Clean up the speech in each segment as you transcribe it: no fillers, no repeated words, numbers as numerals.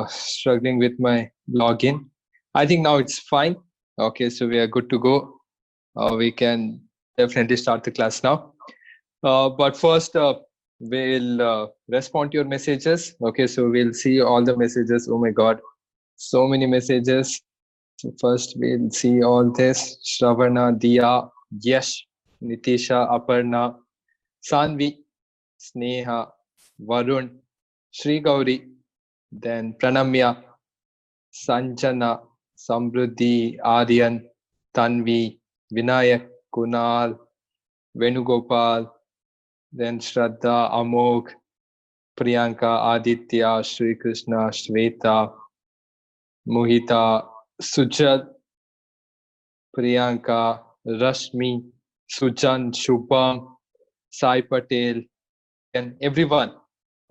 struggling with my login. I think now it's fine. Okay, so we are good to go. We can definitely start the class now. But first, we'll respond to your messages. Okay, so we'll see all the messages. Oh my God, so many messages. So first, we'll see all this. Shravana, Diya, Yash, Nitisha, Aparna, Sanvi, Sneha, Varun, Sri Gauri, then Pranamya, Sanjana, Samruddhi, Aryan, Tanvi, Vinayak, Kunal, Venugopal, then Shraddha, Amog, Priyanka, Aditya, Sri Krishna, Shweta, Mohita, Sujat, Priyanka, Rashmi, Sujan, Shubham, Sai Patel, and everyone.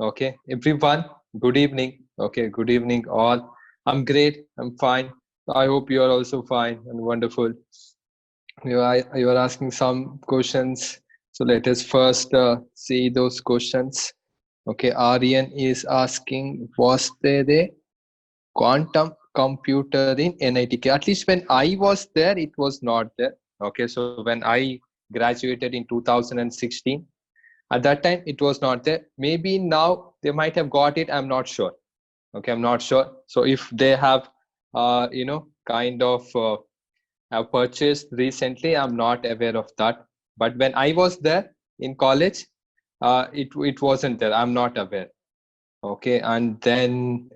Okay, everyone, good evening. Okay, good evening, all. I'm great, I'm fine. I hope you are also fine and wonderful. You are asking some questions. So let us first see those questions. Okay, Aryan is asking, was there a quantum computer in NITK? At least when I was there, it was not there. Okay, so when I graduated in 2016, at that time it was not there. Maybe now they might have got it. I'm not sure. Okay, I'm not sure. So if they have, kind of have purchased recently, I'm not aware of that. But when I was there in college, it wasn't there. I'm not aware. Okay, and then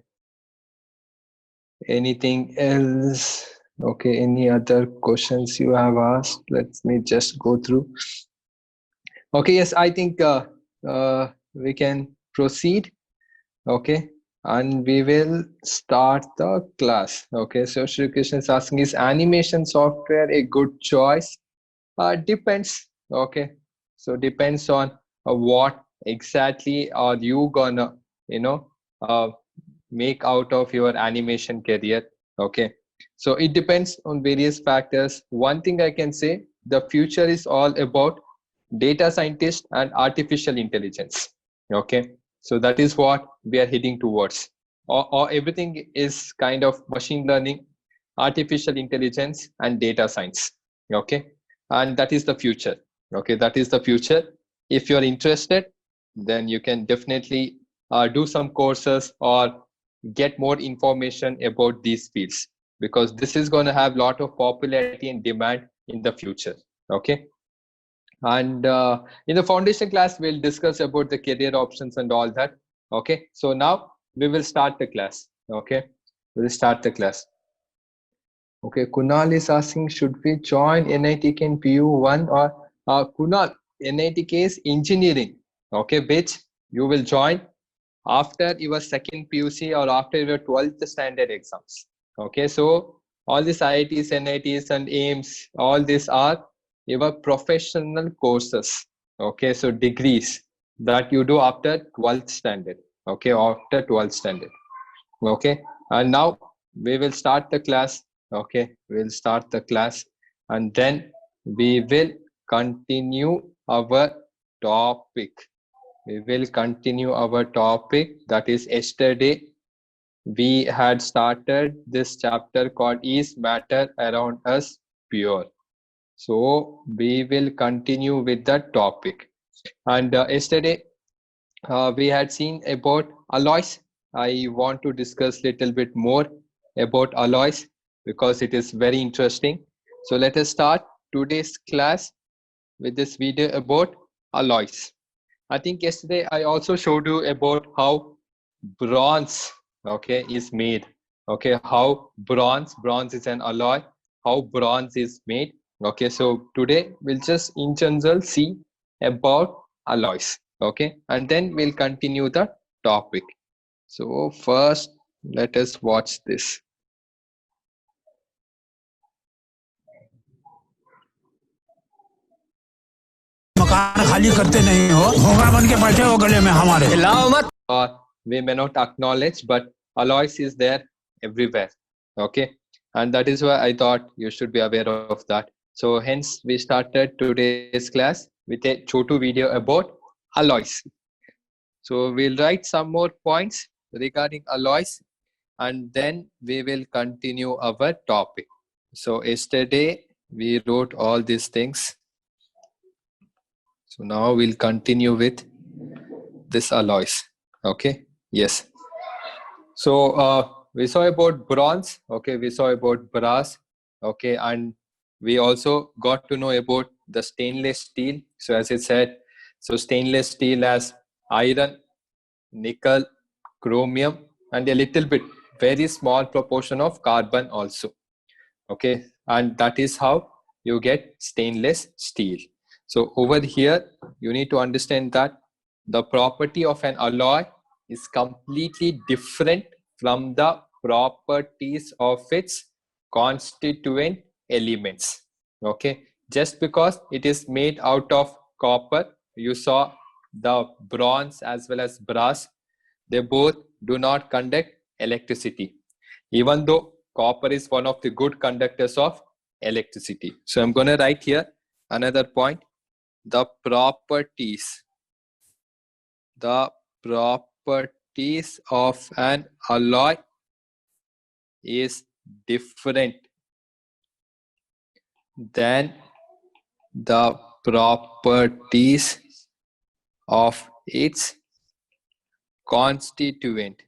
anything else? Okay, any other questions you have asked? Let me just go through. Okay, yes, I think we can proceed. Okay, and we will start the class. Okay, so Shri Krishna is asking, is animation software a good choice? Depends. Okay, so depends on what exactly are you gonna, you know, uh, make out of your animation career. Okay, so it depends on various factors. One thing I can say, the future is all about data scientist and artificial intelligence. Okay, so that is what we are heading towards, or everything is kind of machine learning, artificial intelligence and data science. Okay, and that is the future. Okay, that is the future. If you're interested, then you can definitely do some courses or get more information about these fields, because this is going to have a lot of popularity and demand in the future. Okay, and in the foundation class we'll discuss about the career options and all that. Okay, so now we will start the class. Okay, we'll start the class. Okay, Kunal is asking, should we join NITK in PU1 or Kunal, NITK is engineering. Okay, which you will join after your second PUC or after your 12th standard exams. Okay, so all these IITs, NITs and AIMS, all these are your professional courses. Okay, so degrees that you do after 12th standard. Okay, after 12th standard. Okay, and now we will start the class. Okay, we'll start the class and then we will continue our topic. We will continue our topic, that is yesterday we had started this chapter called Is Matter Around Us Pure? So we will continue with the topic. And yesterday we had seen about alloys. I want to discuss little bit more about alloys because it is very interesting. So let us start today's class with this video about alloys. I think yesterday I also showed you about how bronze, okay, is made. Okay, how bronze is an alloy, how bronze is made. Okay, so today we'll just in general see about alloys. Okay, and then we'll continue the topic. So first let us watch this. मकान खाली करते नहीं हो, घोंगा बन के बैठे हो गले में हमारे, हिलाओ मत. Or we may not acknowledge, but alloys is there everywhere. Okay, and that is why I thought you should be aware of that. So hence we started today's class with a Chotu video about alloys. So we'll write some more points regarding alloys, and then we will continue our topic. So yesterday we wrote all these things. So now we'll continue with this alloys. Okay. Yes. So we saw about bronze. Okay. We saw about brass. Okay. And we also got to know about the stainless steel. So as I said, so stainless steel has iron, nickel, chromium, and a little bit, very small proportion of carbon also. Okay. And that is how you get stainless steel. So over here, you need to understand that the property of an alloy is completely different from the properties of its constituent elements. Okay. Just because it is made out of copper, you saw the bronze as well as brass, they both do not conduct electricity, even though copper is one of the good conductors of electricity. So I'm going to write here another point. The properties of an alloy is different than the properties of its constituent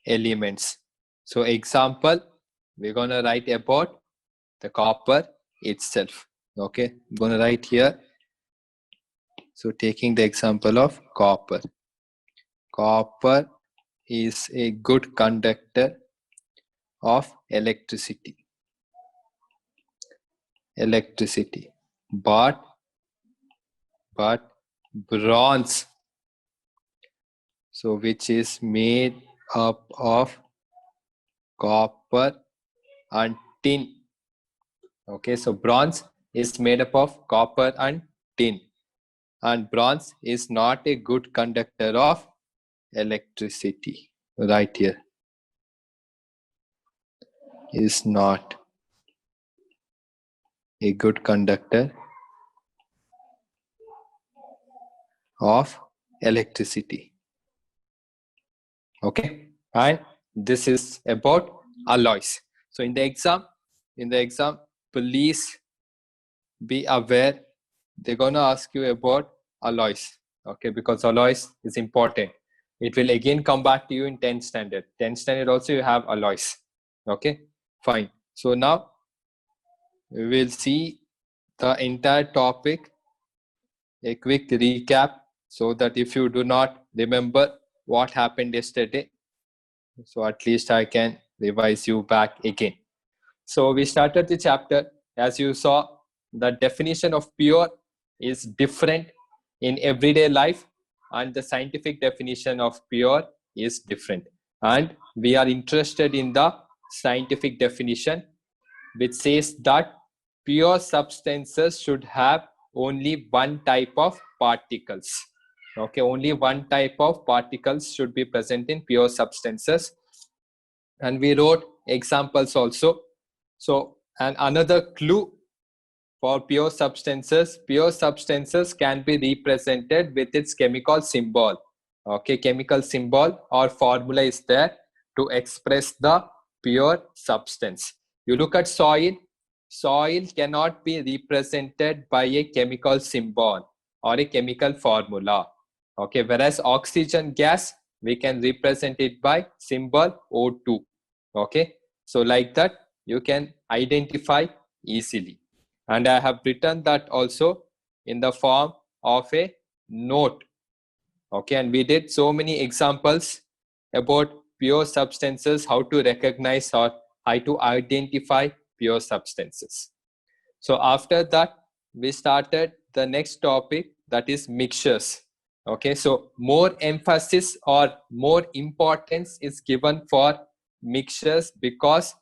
elements. So example, we're going to write about the copper itself. Okay, I'm going to write here. So taking the example of copper. Copper is a good conductor of electricity. But bronze, so which is made up of copper and tin. Okay, so bronze is made up of copper and tin, and bronze is not a good conductor of electricity. Right here, is not a good conductor of electricity. Okay, and this is about alloys. So in the exam, please be aware, they're going to ask you about alloys. Okay, because alloys is important. It will again come back to you in 10th standard. 10th standard also you have alloys. Okay, fine. So now we will see the entire topic, a quick recap, so that if you do not remember what happened yesterday, so at least I can revise you back again. So we started the chapter. As you saw, the definition of pure is different in everyday life, and the scientific definition of pure is different. And we are interested in the scientific definition, which says that pure substances should have only one type of particles. Okay, only one type of particles should be present in pure substances. And we wrote examples also. So, and another clue for pure substances can be represented with its chemical symbol. Okay, chemical symbol or formula is there to express the pure substance. You look at soil cannot be represented by a chemical symbol or a chemical formula. Okay, whereas oxygen gas, we can represent it by symbol O2. Okay, so like that you can identify easily. And I have written that also in the form of a note. Okay, and we did so many examples about pure substances, how to recognize or how to identify pure substances. So after that, we started the next topic, that is mixtures. Okay, so more emphasis or more importance is given for mixtures because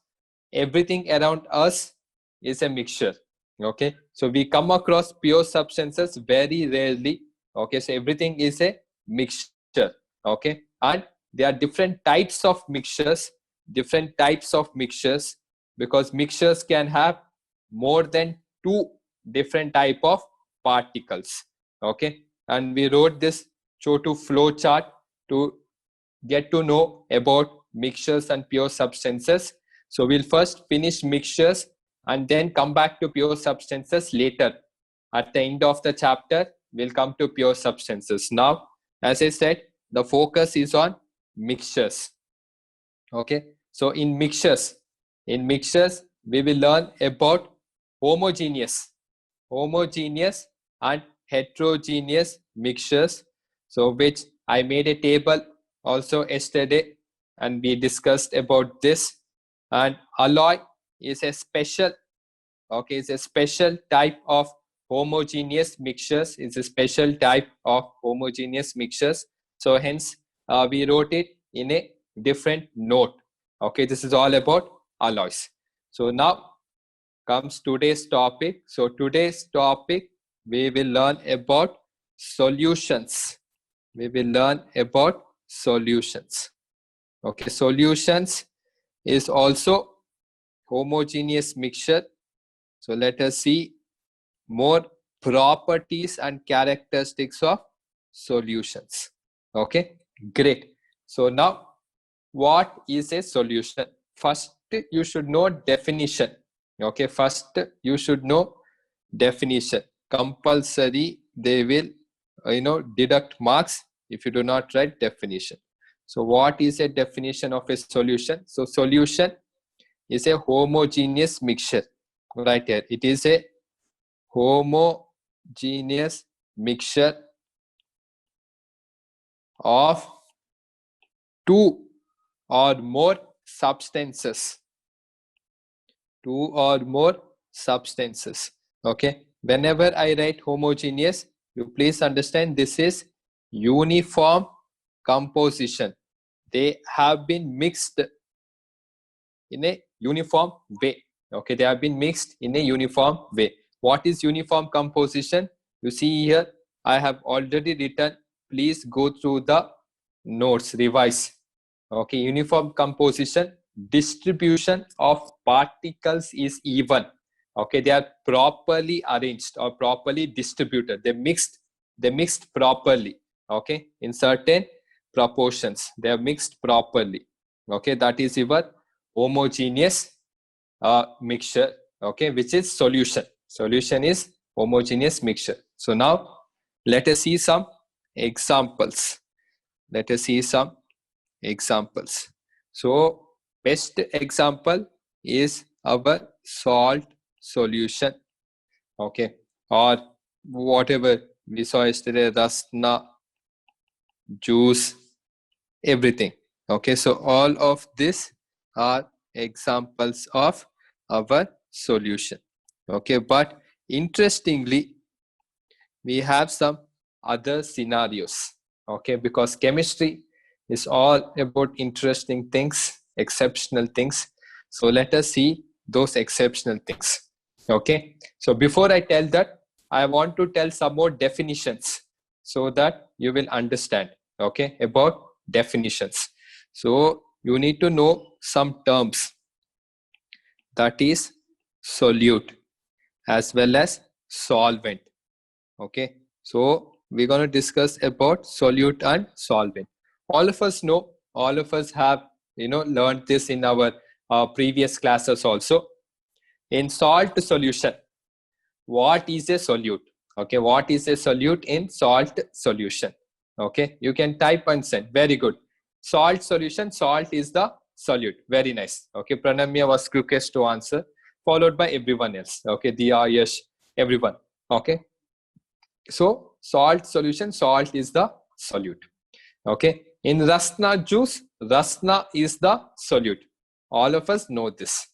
everything around us is a mixture. Okay, so we come across pure substances very rarely. Okay, so everything is a mixture. Okay, and there are different types of mixtures because mixtures can have more than two different type of particles. Okay, and we wrote this Chotu flow chart to get to know about mixtures and pure substances. So we'll first finish mixtures and then come back to pure substances later. At the end of the chapter, we'll come to pure substances. Now, as I said, the focus is on mixtures. Okay, so in mixtures, we will learn about homogeneous and heterogeneous mixtures. So which I made a table also yesterday, and we discussed about this. And alloy is a special, okay, it's a special type of homogeneous mixtures. It's a special type of homogeneous mixtures. So hence we wrote it in a different note. Okay, this is all about alloys. So now comes today's topic. So today's topic, we will learn about solutions. We will learn about solutions. Okay, solutions is also homogeneous mixture. So let us see more properties and characteristics of solutions. Okay, great. So now, what is a solution? First, you should know definition. Okay, first you should know definition. Compulsory, they will deduct marks if you do not write definition. So what is a definition of a solution? So solution is a homogeneous mixture. Right here, it is a homogeneous mixture of two or more substances. Two or more substances. Okay, whenever I write homogeneous, you please understand this is uniform composition. They have been mixed in a uniform way. Okay, they have been mixed in a uniform way. What is uniform composition? You see here, I have already written. Please go through the notes, revise. Okay, uniform composition, distribution of particles is even. Okay, they are properly arranged or properly distributed. They mixed properly. Okay, in certain proportions, they are mixed properly. Okay, that is your homogeneous mixture. Okay, which is solution. Solution is homogeneous mixture. So now let us see some examples. Let us see some examples. So best example is our salt solution. Okay, or whatever we saw yesterday, rasna, juice, everything. Okay, so all of this are examples of our solution. Okay, but interestingly, we have some other scenarios. Okay, because chemistry is all about interesting things, exceptional things. So let us see those exceptional things. Okay, so before I tell that, I want to tell some more definitions so that you will understand. Okay, about definitions. So you need to know some terms, that is solute as well as solvent. Okay, so we're going to discuss about solute and solvent. All of us know, all of us have learned this in our previous classes also. In salt solution, what is a solute? Okay, what is a solute in salt solution? Okay, you can type and send. Very good. Salt solution, salt is the solute. Very nice. Okay, Pranamya was quickest to answer, followed by everyone else. Okay, Diya, Yash, everyone. Okay, so salt solution, salt is the solute. Okay, in rasna juice, rasna is the solute. All of us know this,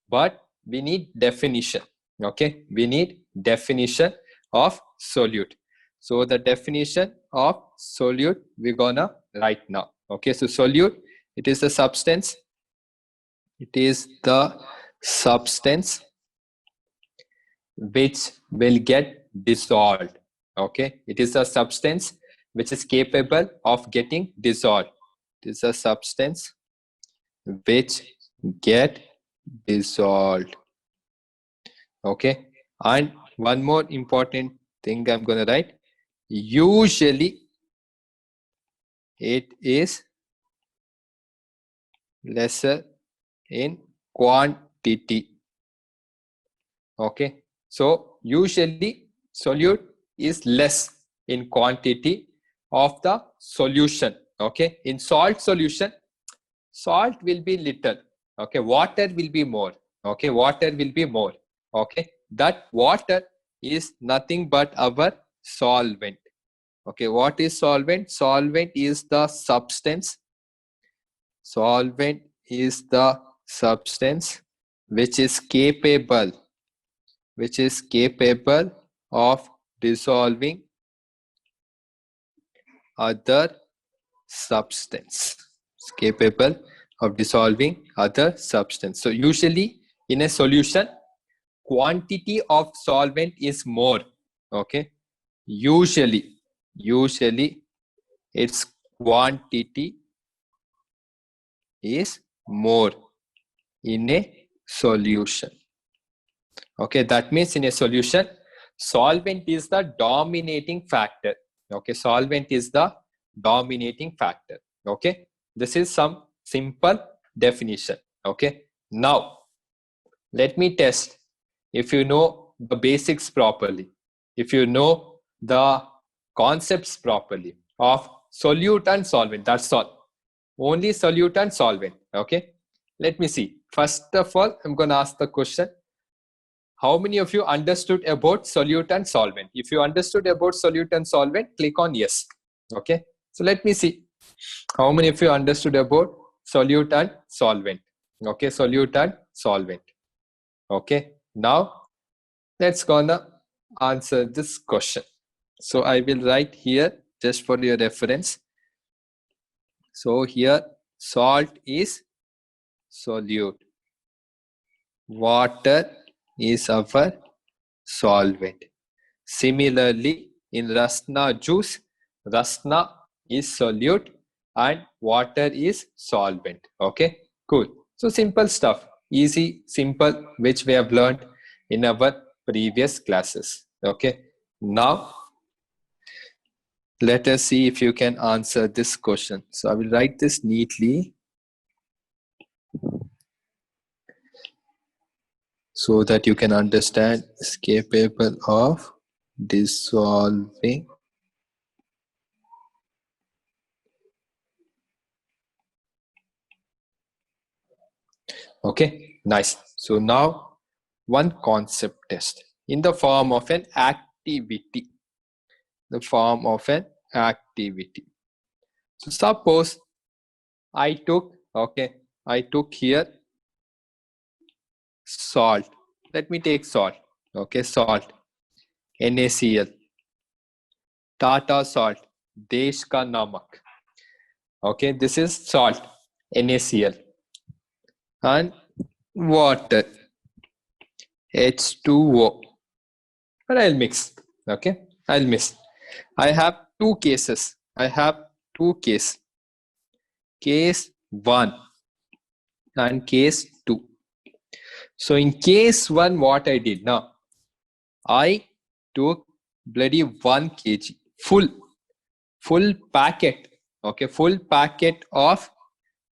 but we need definition. Okay, we need definition of solute. So the definition of solute we're gonna write now. Okay, so solute, it is a substance. It is the substance which will get dissolved. Okay, it is a substance which is capable of getting dissolved. It is a substance which get dissolved. Okay, and one more important thing I'm going to write, usually it is lesser in quantity. Okay, so usually solute is less in quantity of the solution. Okay, in salt solution, salt will be little. Okay, water will be more. Okay, water will be more. Okay, that water is nothing but our solvent. Okay, what is solvent? Solvent is the substance. Solvent is the substance which is capable of dissolving other substance. It's capable of dissolving other substance. So usually in a solution, quantity of solvent is more. Okay, usually its quantity is more in a solution. Okay, that means in a solution, solvent is the dominating factor. Okay, solvent is the dominating factor. Okay, this is some simple definition. Okay, now let me test if you know the basics properly, if you know the concepts properly of solute and solvent. That's all. Only solute and solvent. Okay, let me see. First of all, I'm going to ask the question, how many of you understood about solute and solvent? If you understood about solute and solvent, click on yes. Okay, so let me see how many of you understood about solute and solvent. Okay, solute and solvent. Okay, now let's gonna answer this question. So I will write here just for your reference. So here salt is solute, water is our solvent. Similarly, in Rasna juice, Rasna is solute and water is solvent. Okay, cool. So simple stuff, easy, simple, which we have learned in our previous classes. Okay, now let us see if you can answer this question. So I will write this neatly so that you can understand. Is capable of dissolving okay, nice. So now one concept test in the form of an activity. The form of an activity. So suppose I took here salt. Let me take salt. Okay, salt. NaCl. Tata salt. Desh ka namak. Okay, this is salt. NaCl. And water. H2O. But I'll mix. Okay, I'll mix. I have two cases. Case 1 and case 2. So in case 1, what I did now, I took bloody 1 kg, full packet, okay, full packet of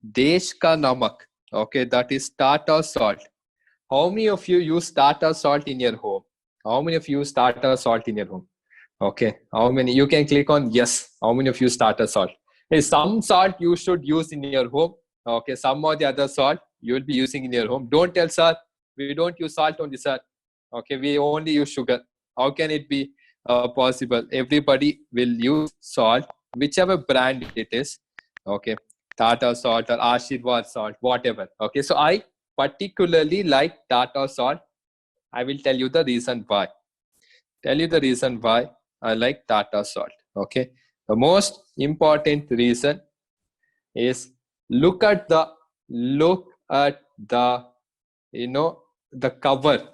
Desh ka namak, okay, that is Tata salt. How many of you use Tata salt in your home? How many of you use Tata salt in your home? Okay, how many? You can click on yes. How many of you use Tata salt? Hey, some salt you should use in your home. Okay, some or the other salt you will be using in your home. Don't tell sir, we don't use salt only, sir. Okay, we only use sugar. How can it be possible? Everybody will use salt, whichever brand it is. Okay, Tata salt or Ashirwad salt, whatever. Okay, so I particularly like Tata salt. I will tell you the reason why. I like Tata salt. Okay, the most important reason is look at the the cover.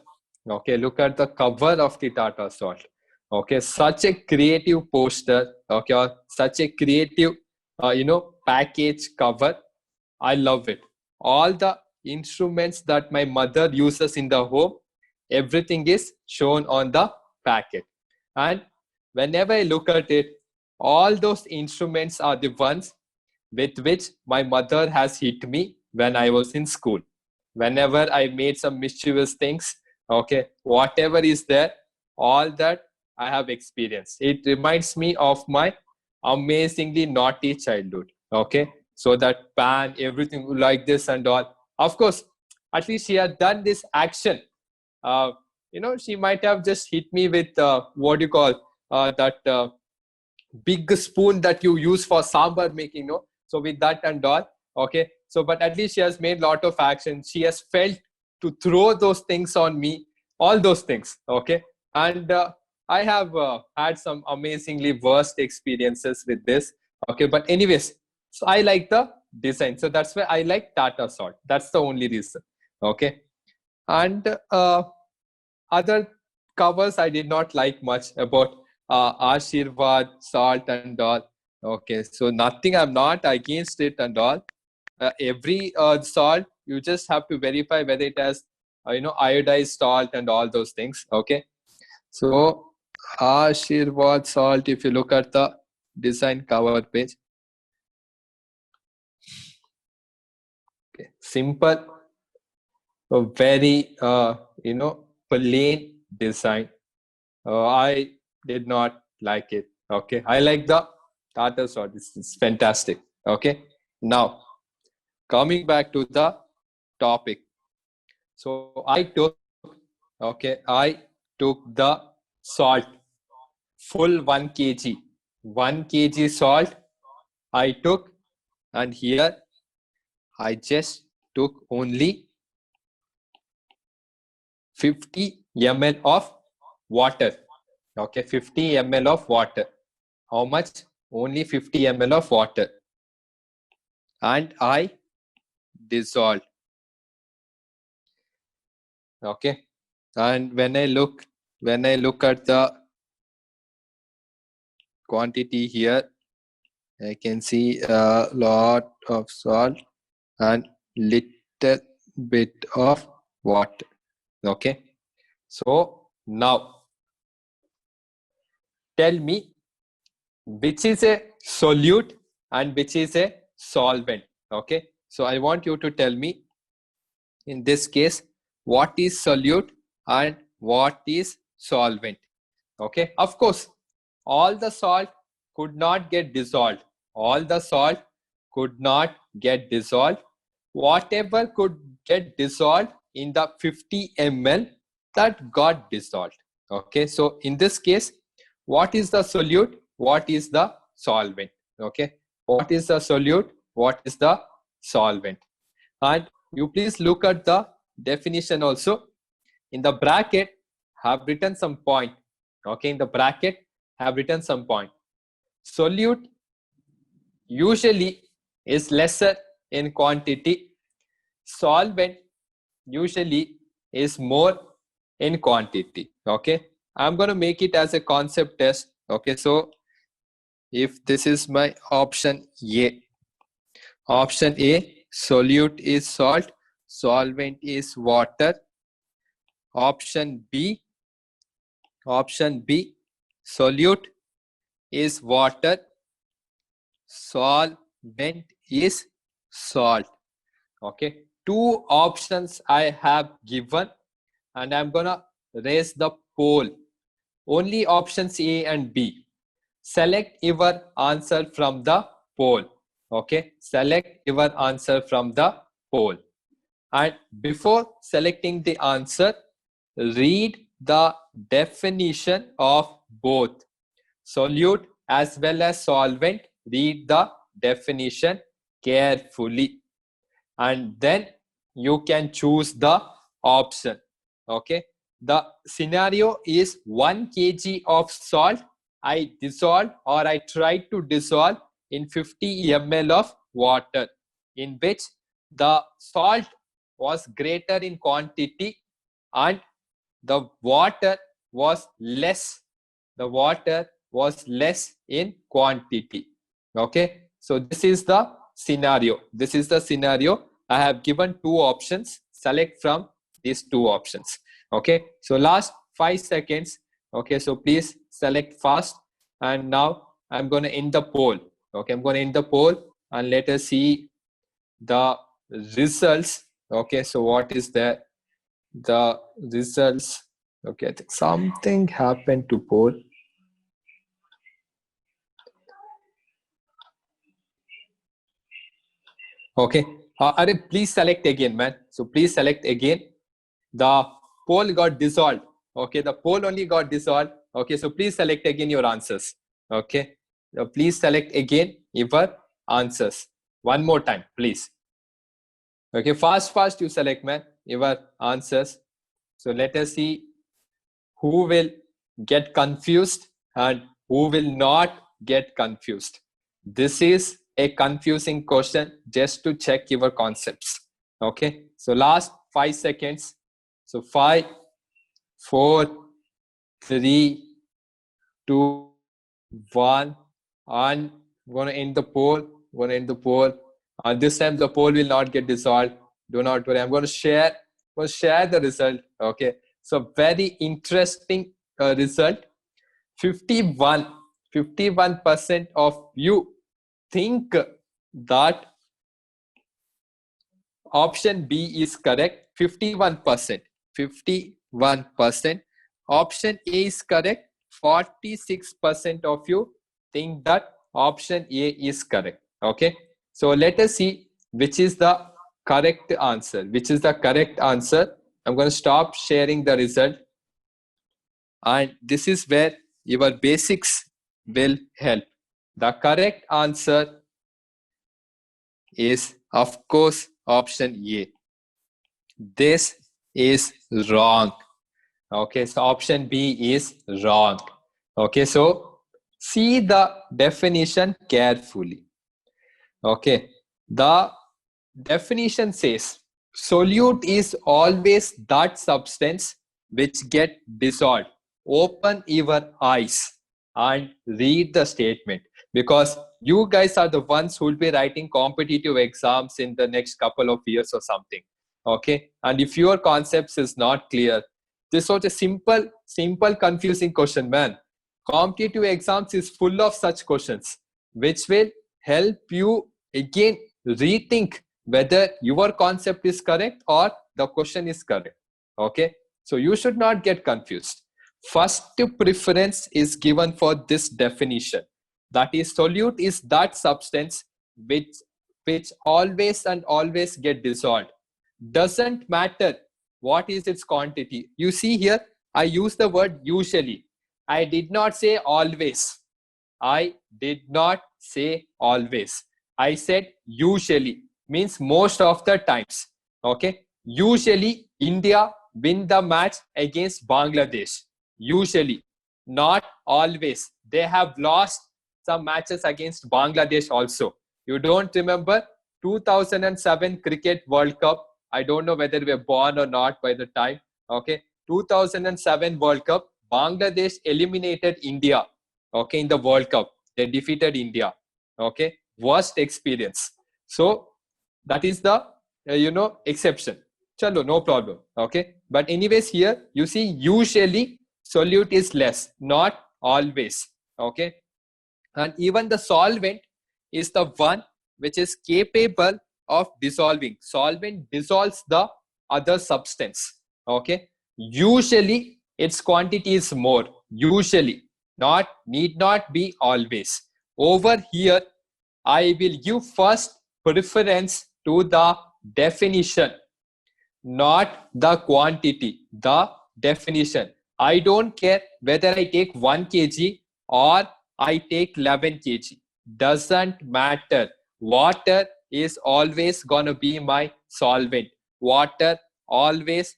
Okay, look at the cover of the Tata salt. Okay, such a creative poster. Okay, or such a creative package cover. I love it. All the instruments that my mother uses in the home, everything is shown on the packet. And whenever I look at it, all those instruments are the ones with which my mother has hit me when I was in school. Whenever I made some mischievous things, okay, whatever is there, all that I have experienced. It reminds me of my amazingly naughty childhood. Okay, so that pan, everything like this and all. Of course, at least she had done this action. Uh, she might have just hit me with what do you call that big spoon that you use for sambar making, no? So with that and all, okay. So, but at least she has made lot of action. She has felt to throw those things on me, all those things, okay. And I have had some amazingly worst experiences with this, okay. But anyways, so I like the design, so that's why I like Tata Salt. That's the only reason, okay. And other covers I did not like much about Ashirvad, Salt and all. Okay, so nothing, I'm not against it and all. Every salt, you just have to verify whether it has, iodized salt and all those things. Okay, so Ashirvad salt, if you look at the design cover page, okay, simple, a very plain design. I did not like it. Okay, I like the Tata salt. It's fantastic. Okay, now coming back to the topic. So I took the salt, full 1 kg, 1 kg salt I took, and here I just took only 50 ml of water. Okay, 50 ml of water. How much? Only 50 ml of water. And I dissolve. Okay. And when I look at the quantity here, I can see a lot of salt and little bit of water. Okay. So now tell me which is a solute and which is a solvent. Okay. So I want you to tell me in this case what is solute and what is solvent. Okay. Of course, all the salt could not get dissolved. All the salt could not get dissolved. Whatever could get dissolved in the 50 ml, that got dissolved. Okay. So in this case, what is the solute? What is the solvent? Okay. What is the solute? What is the solvent? And you please look at the definition also. In the bracket, have written some point. Okay. In the bracket, have written some point. Solute usually is lesser in quantity. Solvent usually is more in quantity. Okay. I'm going to make it as a concept test. Okay. So if this is my option A, solute is salt, solvent is water. Option B, solute is water, solvent is salt. Okay, 2 options I have given, and I'm gonna raise the poll. Only options A and B. Select your answer from the poll. Okay, select your answer from the poll. And before selecting the answer, read the definition of both solute as well as solvent. Read the definition carefully, and then you can choose the option. Okay, the scenario is 1 kg of salt I dissolved, or I tried to dissolve in 50 ml of water, in which the salt was greater in quantity and the water was less. The water was less in quantity. Okay, so this is the scenario. This is the scenario. I have given 2 options. Select from these 2 options. Okay, so last 5 seconds, Okay, so please select fast. And now I'm going to end the poll. Okay, I'm going to end the poll and let us see the results. Okay, so what is the results? Okay, I think something happened to poll. Okay, please select again, man. So please select again. The poll got dissolved. Okay, the poll only got dissolved. Okay, so please select again your answers. Okay, so please select again your answers. One more time, please. Okay, fast you select, man, your answers. So let us see who will get confused and who will not get confused. This is a confusing question just to check your concepts. Okay, so last 5 seconds. So 5, 4, 3, 2, 1, and I'm going to end the poll. This time the poll will not get dissolved. Do not worry. I'm going to share the result. Okay, so very interesting result. 51% of you think that option B is correct. 51%. Option A is correct. 46% of you think that option A is correct. Okay, so let us see which is the correct answer. I'm going to stop sharing the result, and this is where your basics will help. The correct answer is, of course, option A. This is wrong. Okay, so option B is wrong. Okay, so see the definition carefully. Okay, the definition says solute is always that substance which get dissolved. Open your eyes and read the statement, because you guys are the ones who will be writing competitive exams in the next couple of years or something. Okay, and if your concepts is not clear, this was a simple confusing question, man. Competitive exams is full of such questions which will help you again rethink whether your concept is correct or the question is correct. Okay, so you should not get confused. First preference is given for this definition, that is solute is that substance which always get dissolved. Doesn't matter what is its quantity. You see here, I use the word usually. I did not say always. I said usually, means most of the times. Okay, usually India win the match against Bangladesh. Usually, not always. They have lost some matches against Bangladesh also. You don't remember 2007 Cricket World Cup? I don't know whether we were born or not by the time. Okay, 2007 World Cup, Bangladesh eliminated India. Okay, in the World Cup, they defeated India. Okay, worst experience. So that is the exception. Chalo, no problem. Okay, but anyways, here you see usually solute is less, not always. Okay, and even the solvent is the one which is capable of dissolving. Solvent dissolves the other substance. Okay, usually its quantity is more. Usually, need not be always. Over here, I will give first preference to the definition, not the quantity, the definition. I don't care whether I take 1 kg or I take 11 kg. Doesn't matter. Water is always gonna be my solvent. Water always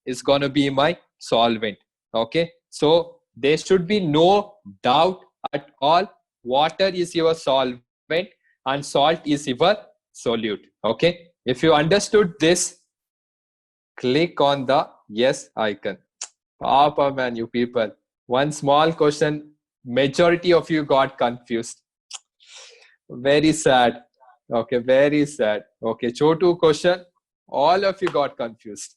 is gonna be my solvent. Okay, so there should be no doubt at all. Water is your solvent and salt is your solute. Okay, if you understood this, click on the yes icon. Papa man, you people. One small question, majority of you got confused. Very sad. Okay, very sad. Okay, Chotu question, all of you got confused.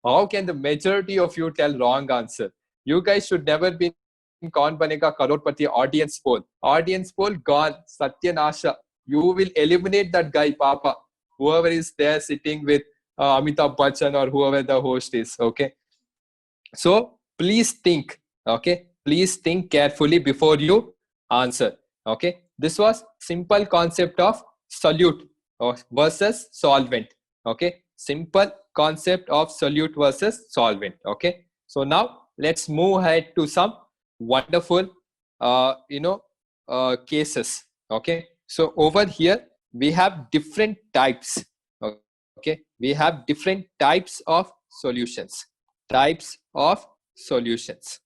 How can the majority of you tell wrong answer? You guys should never be in Kaun Banega Crorepati audience poll. Audience poll gone. Satyanasha. You will eliminate that guy, Papa. Whoever is there sitting with Amitabh Bachchan or whoever the host is. Okay. So please think. Okay. Please think carefully before you answer. Okay. This was simple concept of solute versus solvent. Okay. Simple concept of solute versus solvent. Okay. So now let's move ahead to some wonderful, cases. Okay. So over here we have different types. Okay. We have different types of solutions. Types of solutions.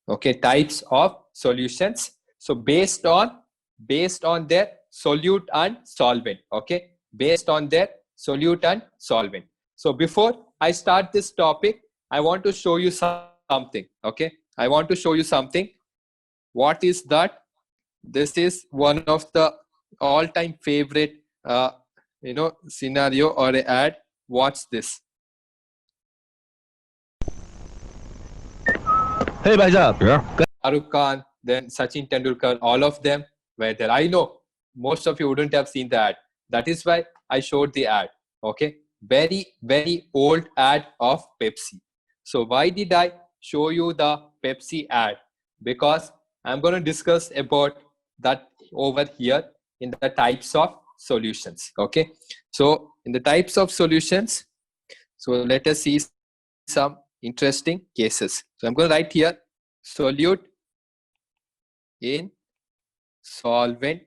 Okay. Types of solutions. So based on their solute and solvent. Okay. Based on their solute and solvent. So before I start this topic, I want to show you something. Okay. I want to show you something. What is that? This is one of the all-time favorite, scenario or ad. Watch this. Hey, bhai sahab. Yeah. Shahrukh Khan, then Sachin Tendulkar, all of them were there. I know most of you wouldn't have seen the ad. That is why I showed the ad. Okay. Very, very old ad of Pepsi. So why did I show you the Pepsi ad? Because I'm going to discuss about that over here in the types of solutions. Okay. So in the types of solutions, so let us see some interesting cases. So I'm going to write here solute in solvent,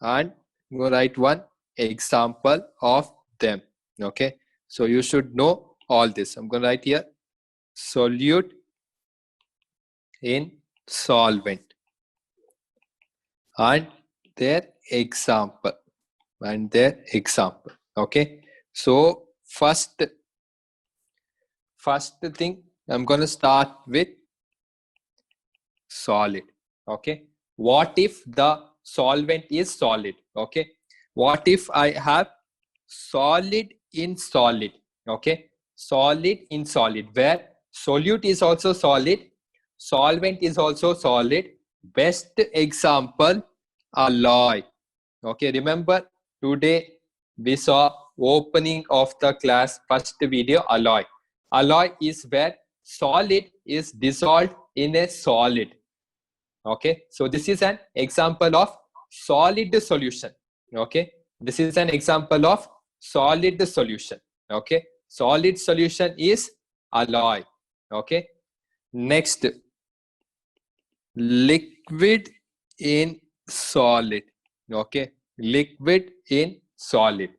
and I'm going to write one example of them. Okay. So you should know all this. I'm going to write here solute in solvent and their example. Okay. So first thing, I'm going to start with solid. Okay. What if the solvent is solid? Okay. What if I have solid in solid? Okay. Solid in solid, where solute is also solid, solvent is also solid. Best example, alloy. Okay. Remember today we saw opening of the class first video, alloy. Alloy is where solid is dissolved in a solid. Okay. So this is an example of solid solution. Okay. This is an example of solid solution. Okay. Solid solution is alloy. Okay. Next, liquid in solid. Okay. Liquid in solid.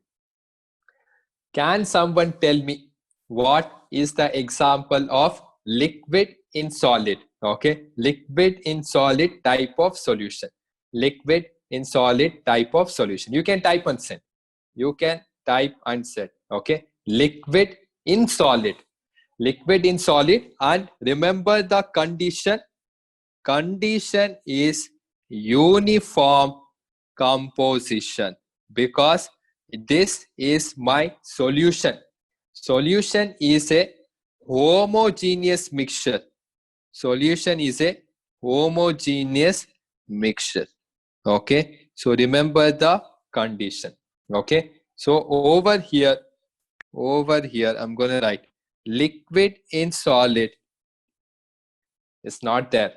Can someone tell me what is the example of liquid in solid? Okay. Liquid in solid type of solution. Liquid in solid type of solution. You can type and send. You can type and send. Okay. Liquid in solid. Liquid in solid. And remember the condition. Condition is uniform composition, because this is my solution. Solution is a homogeneous mixture. Solution is a homogeneous mixture. Okay. So remember the condition. Okay. So over here, I'm going to write liquid in solid is not there.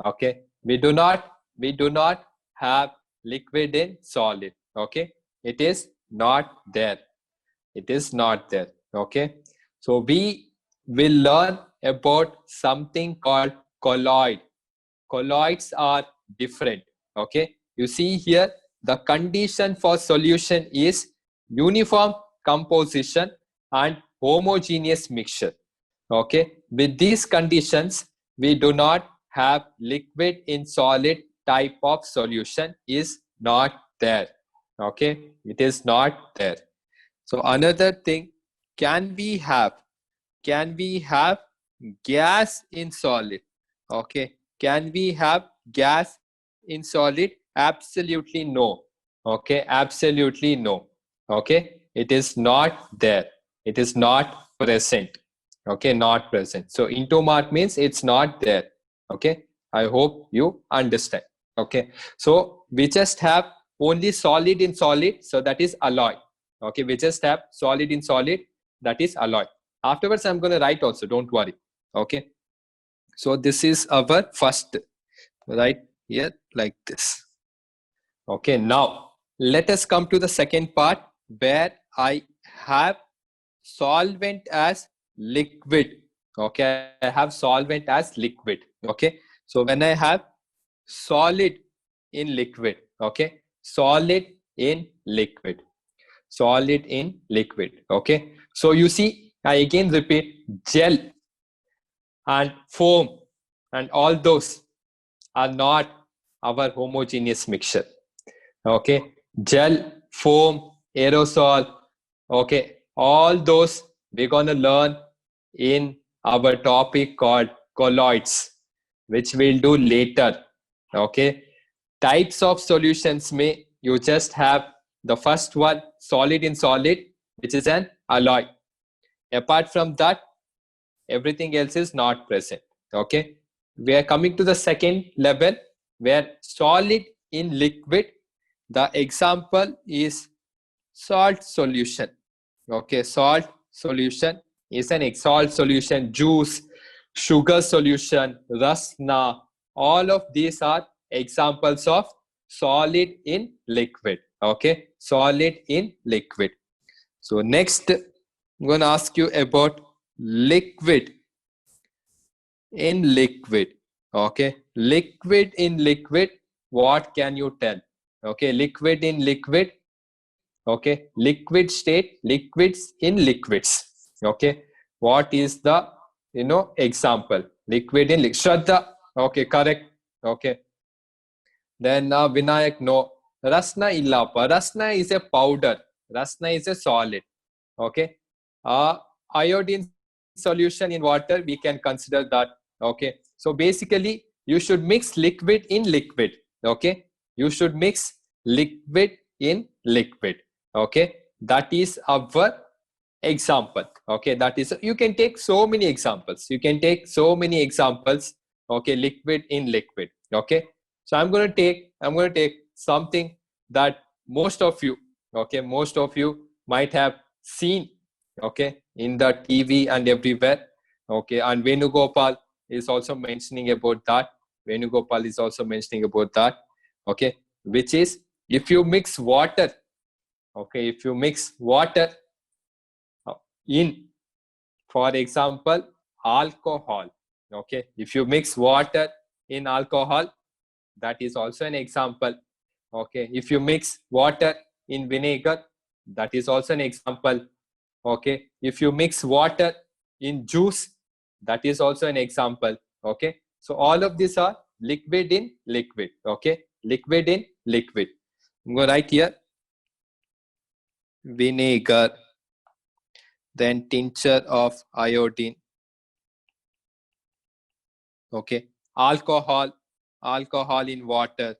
Okay. We do not have liquid in solid. Okay. It is not there. It is not there. Okay. So we will learn about something called colloid. Colloids are different. Okay. You see here, the condition for solution is uniform composition and homogeneous mixture. Okay. With these conditions, we do not have liquid in solid type of solution is not there. Okay. It is not there. So another thing, can we have gas in solid? Okay. Can we have gas in solid? Absolutely no. Okay. Absolutely no. Okay. It is not there. It is not present. Okay, not present. So into mark means it's not there. Okay, I hope you understand. Okay, so we just have only solid in solid, so that is alloy. Okay, we just have solid in solid, that is alloy. Afterwards I'm going to write also, don't worry. Okay, so this is our first, right here like this. Okay, now let us come to the second part where I have solvent as liquid. Okay, I have solvent as liquid. Okay, so when I have solid in liquid, okay, solid in liquid, solid in liquid. Okay, so you see, I again repeat, gel and foam and all those are not our homogeneous mixture. Okay, gel, foam, aerosol, okay, all those we're going to learn in our topic called colloids, which we'll do later. Okay, types of solutions may you just have the first one, solid in solid, which is an alloy. Apart from that, everything else is not present. Okay, we are coming to the second level where solid in liquid. The example is salt solution. Okay, salt solution is an salt solution, juice, sugar solution, rasna. All of these are examples of solid in liquid. Okay, solid in liquid. So next, I'm going to ask you about liquid in liquid. Okay, liquid in liquid, what can you tell? Okay, liquid in liquid. Okay, liquid state, liquids in liquids. Okay, what is the example? Liquid in liquid. Shraddha, okay, correct. Okay, then Vinayak, no. Rasna illapa. Rasna is a powder, rasna is a solid. Okay, iodine solution in water, we can consider that. Okay, so basically you should mix liquid in liquid. Okay, you should mix liquid in liquid. Okay, that is our example. Okay, that is, you can take so many examples, you can take so many examples. Okay, liquid in liquid. Okay, so I'm going to take something that most of you, okay, most of you might have seen, okay, in the TV and everywhere. Okay, and Venugopal is also mentioning about that. Venugopal is also mentioning about that. Okay, which is, if you mix water, okay, if you mix water in, for example, alcohol. Okay, if you mix water in alcohol, that is also an example. Okay, if you mix water in vinegar, that is also an example. Okay, if you mix water in juice, that is also an example. Okay, so all of these are liquid in liquid. Okay, liquid in liquid. I'm going to write here vinegar, then tincture of iodine. Okay, alcohol, alcohol in water.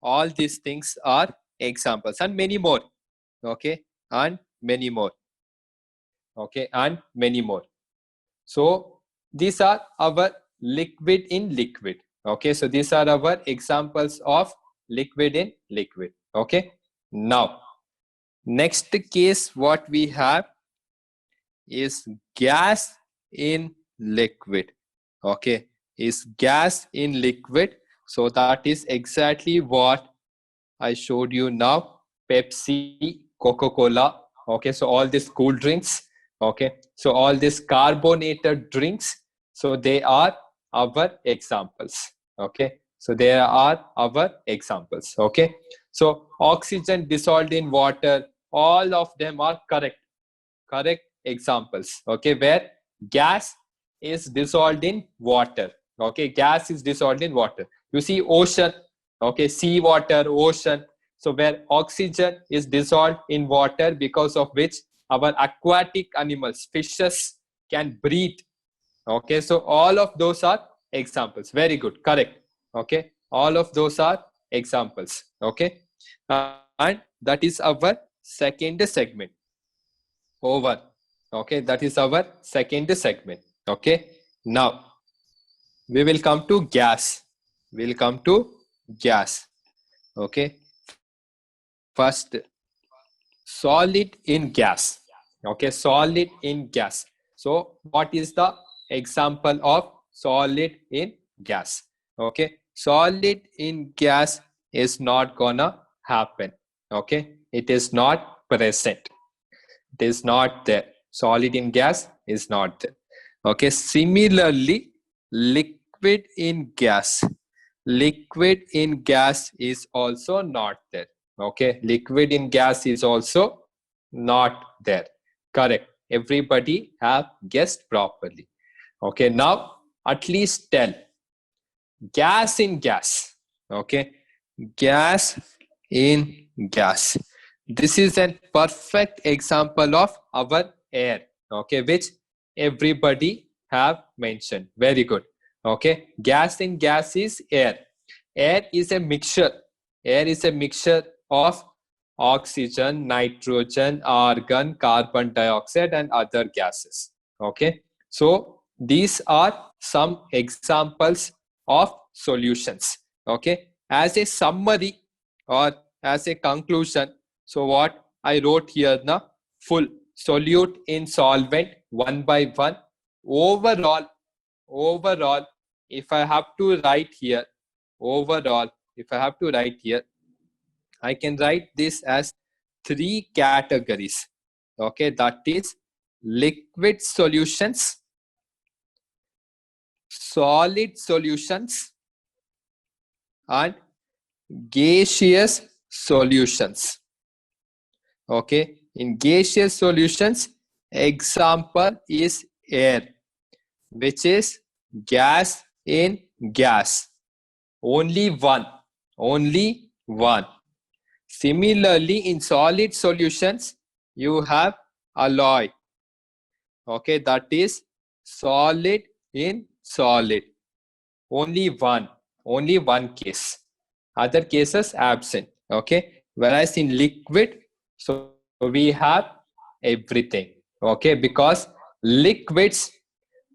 All these things are examples, and many more. Okay, and many more. Okay, and many more. So these are our liquid in liquid. Okay, so these are our examples of liquid in liquid. Okay, now next case what we have is gas in liquid. Okay, is gas in liquid. So that is exactly what I showed you now. Pepsi, Coca-Cola. Okay, so all these cool drinks. Okay, so all these carbonated drinks. So they are our examples. Okay, so they are our examples. Okay, so oxygen dissolved in water. All of them are correct examples. Okay, where gas is dissolved in water. Okay, gas is dissolved in water. You see ocean. Okay, sea water, ocean. So where oxygen is dissolved in water, because of which our aquatic animals, fishes, can breathe. Okay, so all of those are examples. Very good, correct. Okay, all of those are examples. Okay, and that is our second segment over. Okay, that is our second segment. Okay, now we will come to gas. We'll come to gas. Okay, first, solid in gas. Okay, solid in gas. So what is the example of solid in gas? Okay, solid in gas is not gonna happen. Okay, it is not present, it is not there. Solid in gas is not there. Okay, similarly, liquid in gas, liquid in gas is also not there. Okay, liquid in gas is also not there. Correct, everybody have guessed properly. Okay, now at least tell gas in gas. Okay, gas in gas, this is a perfect example of our air. Okay, which everybody have mentioned. Very good. Okay, gas in gas is air. Air is a mixture. Air is a mixture of oxygen, nitrogen, argon, carbon dioxide, and other gases. Okay, so these are some examples of solutions. Okay, as a summary or as a conclusion, so what I wrote here now, full solute in solvent one by one. Overall, if I have to write here, overall, if I have to write here, I can write this as three categories. Okay, that is liquid solutions, solid solutions, and gaseous solutions. Okay, in gaseous solutions, example is air, which is gas in gas. Only one. Similarly, in solid solutions, you have alloy. Okay, that is solid in solid. Only one case. Other cases absent. Okay, whereas in liquid, so we have everything. Okay, because liquids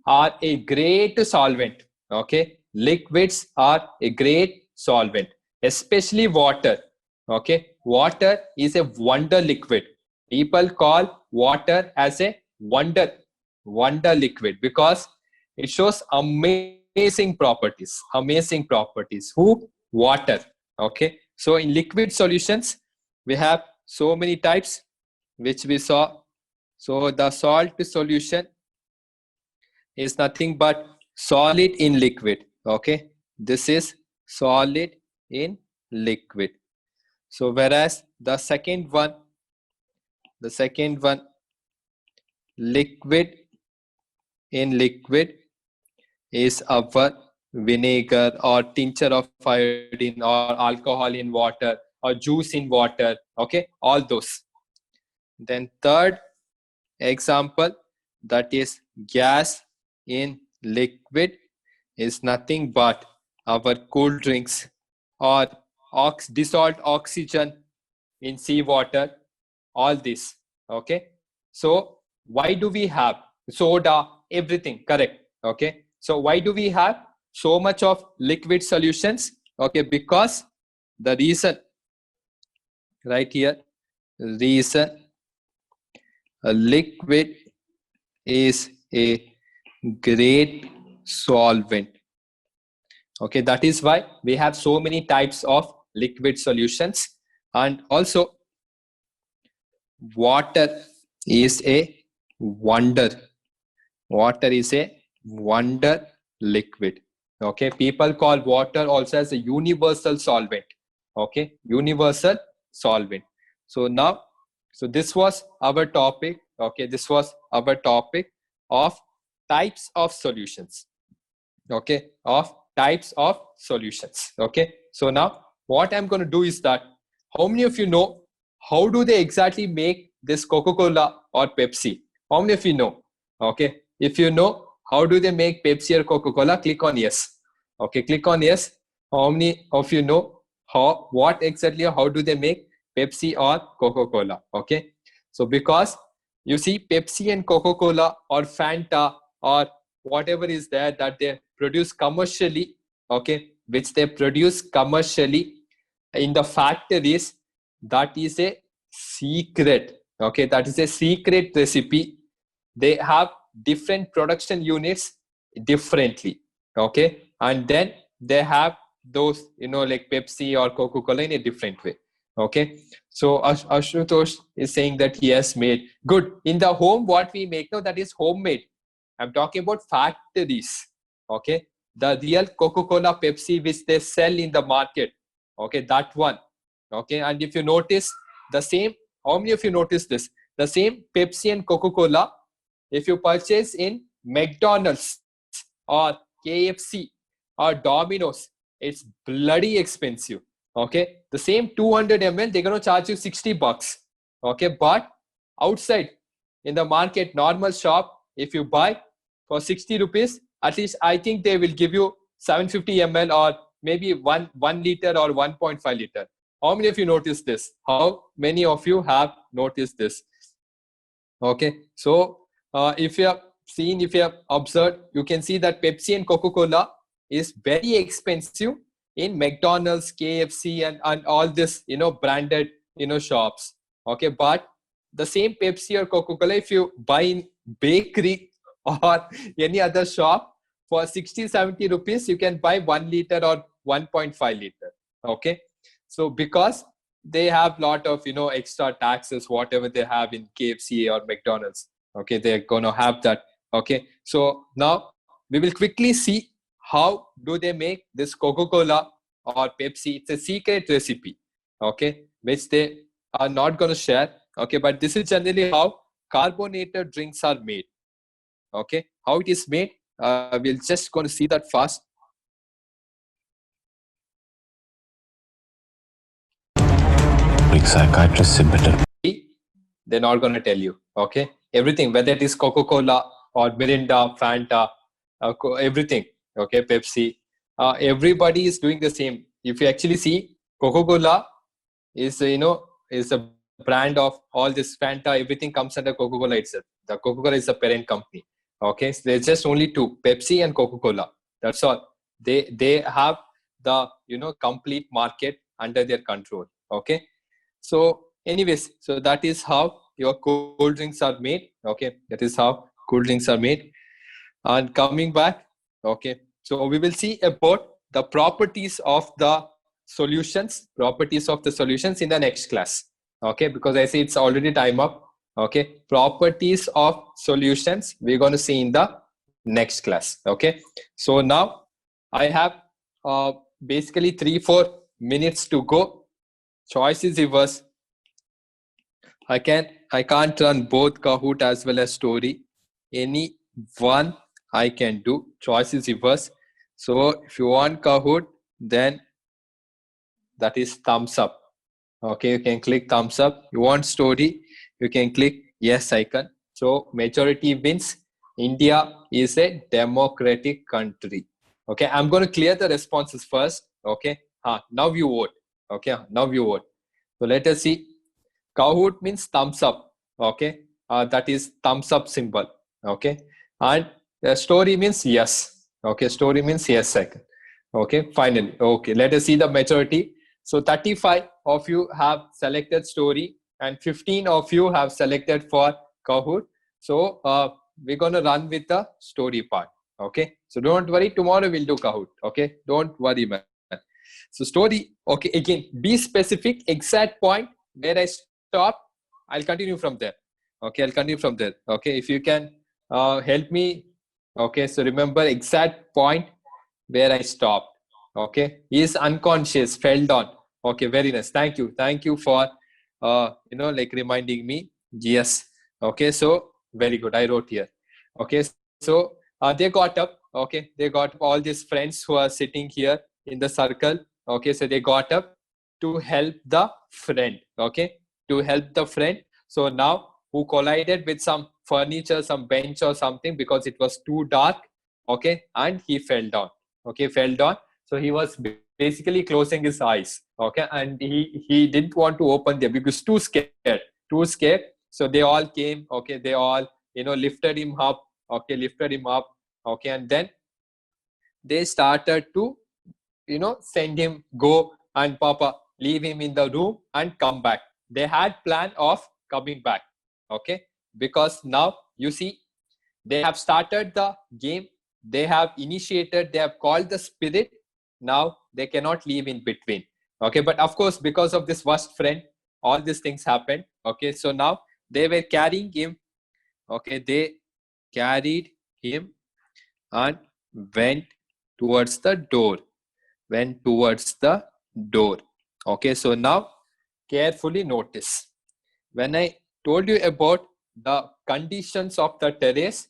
are a great solvent. Okay, liquids are a great solvent, especially water. Okay, water is a wonder liquid. People call water as a wonder liquid because it shows amazing properties. Who? Water. Okay, so in liquid solutions we have so many types which we saw. So the salt solution is nothing but solid in liquid. Okay, this is solid in liquid. So whereas the second one, liquid in liquid is our vinegar or tincture of iodine or alcohol in water or juice in water. Okay, all those. Then third example, that is gas in liquid, is nothing but our cool drinks or dissolved oxygen in seawater, all this. Okay, so why do we have soda, everything? Correct. Okay, so why do we have so much of liquid solutions? Okay, because the reason right here, reason, a liquid is a great solvent. Okay, that is why we have so many types of liquid solutions. And also water is a wonder liquid. Okay, people call water also as a universal solvent. Okay, universal solvent. So now, so this was our topic. Okay, this was our topic of types of solutions. Okay, of types of solutions. Okay, so now what I'm going to do is that, how many of you know how do they exactly make this Coca-Cola or Pepsi? How many of you know? Okay, if you know how do they make Pepsi or Coca-Cola, click on yes. Okay, click on yes. How many of you know what exactly, how do they make Pepsi or Coca-Cola? Okay, so because you see Pepsi and Coca-Cola or Fanta or whatever is there that they produce commercially, okay, which they produce commercially in the factories, that is a secret, okay, that is a secret recipe. They have different production units differently, okay, and then they have those, like Pepsi or Coca-Cola in a different way, okay. So Ashutosh is saying that he has made good in the home. What we make now, that is homemade. I'm talking about factories, okay. The real Coca-Cola, Pepsi which they sell in the market, okay, that one, okay. And if you notice the same, how many of you notice this, the same Pepsi and Coca-Cola, if you purchase in McDonald's or KFC or Domino's, it's bloody expensive, okay. The same 200 ml, they're going to charge you $60, okay. But outside in the market, normal shop, if you buy for 60 rupees, at least I think they will give you 750 ml or maybe 1 liter or 1.5 liter. How many of you noticed this? How many of you have noticed this? Okay, so if you have seen, if you have observed, you can see that Pepsi and Coca-Cola is very expensive in McDonald's, KFC, and all this, branded, shops. Okay, but the same Pepsi or Coca-Cola, if you buy in bakery or any other shop for 60-70 rupees, you can buy 1 liter or 1.5 liter. Okay, so because they have lot of extra taxes, whatever they have in KFC or McDonald's, okay, they're gonna have that. Okay, so now we will quickly see how do they make this Coca-Cola or Pepsi. It's a secret recipe, okay, which they are not going to share, okay, but this is generally how carbonated drinks are made. Okay, how it is made, we'll just going to see that fast. Psychiatrist से better. They're not going to tell you, okay, everything, whether it is Coca-Cola or Mirinda, Fanta, everything, okay, Pepsi, everybody is doing the same. If you actually see, Coca-Cola is is a brand of all this. Fanta, everything comes under Coca-Cola itself. The Coca-Cola is the parent company, okay. So there's just only two, Pepsi and Coca-Cola, that's all. They have the complete market under their control, okay. So anyways, so that is how your cold drinks are made, okay. That is how cool drinks are made. And coming back, okay, so we will see about the properties of the solutions in the next class, okay, because I see it's already time up, okay. Properties of solutions we're going to see in the next class, okay. So now I have basically 3-4 minutes to go. Choice is yours. I can't run both Kahoot as well as Story. Any one I can do. Choice is yours. So if you want Kahoot, then that is thumbs up. Okay, you can click thumbs up. You want Story, you can click yes icon. So majority wins. India is a democratic country. Okay, I'm going to clear the responses first. Okay, now you vote. Okay, now you vote. So let us see. Kahoot means thumbs up. Okay, that is thumbs up symbol. Okay, and Story means yes. Okay, Story means yes icon. Okay, finally. Okay, let us see the majority. So 35 of you have selected Story and 15 of you have selected for Kahoot. So we're going to run with the Story part. Okay, so don't worry, tomorrow we'll do Kahoot. Okay, don't worry, man. So Story, okay, again, be specific, exact point where I stop, I'll continue from there. Okay, I'll continue from there. Okay, if you can help me. Okay, so remember exact point where I stopped. Okay, he is unconscious, fell down. Okay, very nice. Thank you for like reminding me. Yes. Okay, so very good. I wrote here. Okay, so they got up. Okay, they got all these friends who are sitting here in the circle. Okay, so they got up to help the friend. Okay, to help the friend. So now who collided with some furniture, some bench or something because it was too dark. Okay, and he fell down. Okay, fell down. So he was basically closing his eyes. Okay, and he didn't want to open them because too scared. So they all came. Okay, they all lifted him up. Okay, lifted him up. Okay, and then they started to send him, go, and Papa, leave him in the room and come back. They had plan of coming back. Okay, because now you see they have started the game, they have initiated, they have called the spirit. Now they cannot leave in between. Okay, but of course, because of this worst friend, all these things happened. Okay, so now they were carrying him. Okay, they carried him and went towards the door. Went towards the door. Okay, so now carefully notice. When I told you about the conditions of the terrace,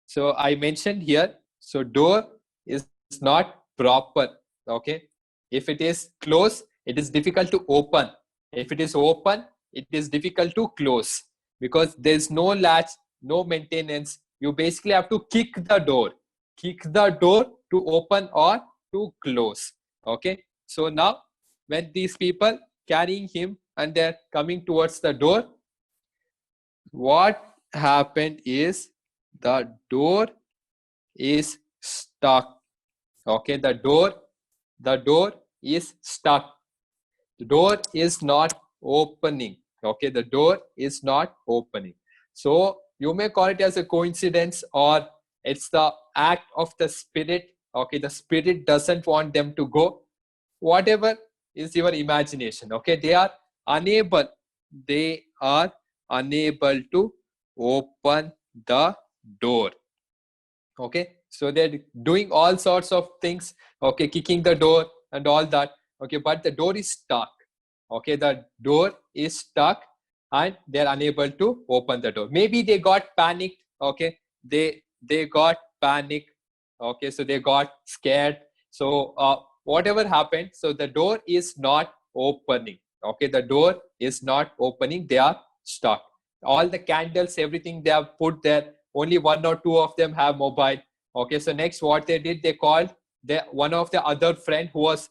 so I mentioned here, so door is not proper. Okay, if it is closed, it is difficult to open. If it is open, it is difficult to close, because there's no latch, no maintenance. You basically have to kick the door to open or to close. Okay, so now when these people carrying him and they're coming towards the door, what happened is the door is stuck. Okay, the door is stuck. The door is not opening. Okay, the door is not opening. So you may call it as a coincidence, or it's the act of the spirit. Okay, the spirit doesn't want them to go. Whatever is your imagination. Okay, they are unable to open the door. Okay, so they're doing all sorts of things. Okay, kicking the door and all that. Okay, but the door is stuck. Okay, the door is stuck and they're unable to open the door. Maybe they got panicked. Okay, they got panicked. Okay, so they got scared. So whatever happened, so the door is not opening. Okay, the door is not opening. They are stuck. All the candles, everything they have put there, only one or two of them have mobile. Okay, so next what they did, they called one of the other friend who was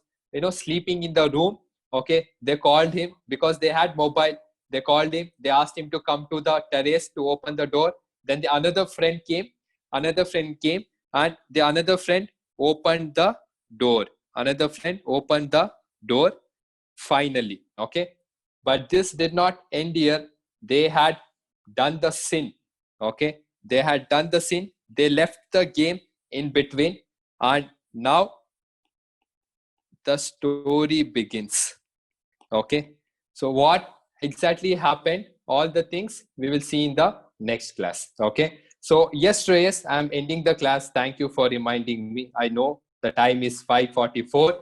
sleeping in the room. Okay, they called him because they had mobile. They called him, they asked him to come to the terrace to open the door. Then another friend came and the another friend opened the door. Another friend opened the door finally. Okay, but this did not end here. They had done the sin. Okay, they had done the sin. They left the game in between, and now the story begins. Okay, so what exactly happened, all the things we will see in the next class. Okay, so yes, Reyes, I'm ending the class. Thank you for reminding me. I know the time is 5:44.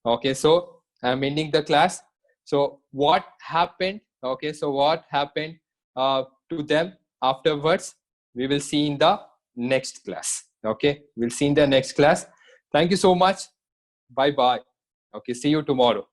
Okay, so I'm ending the class. So what happened? Okay, so what happened to them afterwards, we will see in the next class. Okay, we'll see in the next class. Thank you so much. Bye bye. Okay, see you tomorrow.